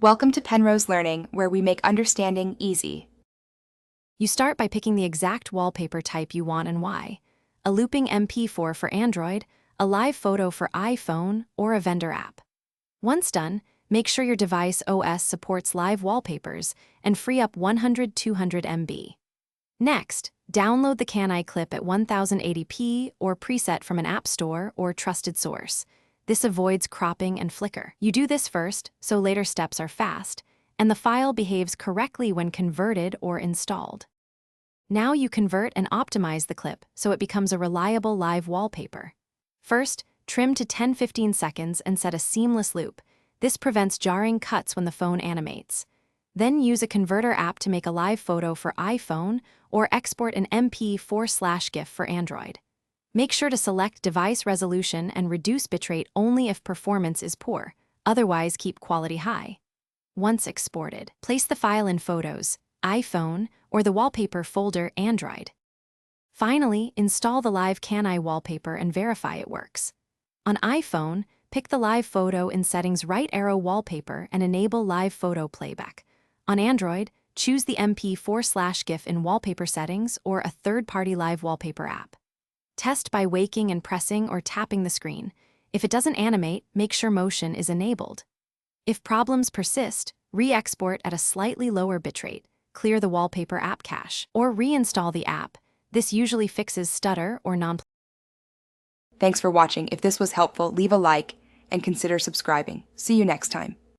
Welcome to Penrose Learning, where we make understanding easy. You start by picking the exact wallpaper type you want and why. A looping MP4 for Android, a live photo for iPhone, or a vendor app. Once done, make sure your device OS supports live wallpapers and free up 100-200 MB. Next, download the Kanye clip at 1080p or preset from an app store or trusted source. This avoids cropping and flicker. You do this first, so later steps are fast, and the file behaves correctly when converted or installed. Now you convert and optimize the clip so it becomes a reliable live wallpaper. First, trim to 10-15 seconds and set a seamless loop. This prevents jarring cuts when the phone animates. Then use a converter app to make a live photo for iPhone or export an MP4/GIF for Android. Make sure to select device resolution and reduce bitrate only if performance is poor, otherwise keep quality high. Once exported, place the file in Photos, iPhone, or the Wallpaper folder Android. Finally, install the live Kanye wallpaper and verify it works. On iPhone, pick the live photo in Settings right arrow Wallpaper and enable live photo playback. On Android, choose the MP4/GIF in Wallpaper Settings or a third-party live wallpaper app. Test by waking and pressing or tapping the screen. If it doesn't animate, make sure motion is enabled. If problems persist, re-export at a slightly lower bitrate, clear the wallpaper app cache, or reinstall the app. This usually fixes stutter or non. Thanks for watching. If this was helpful, leave a like and consider subscribing. See you next time.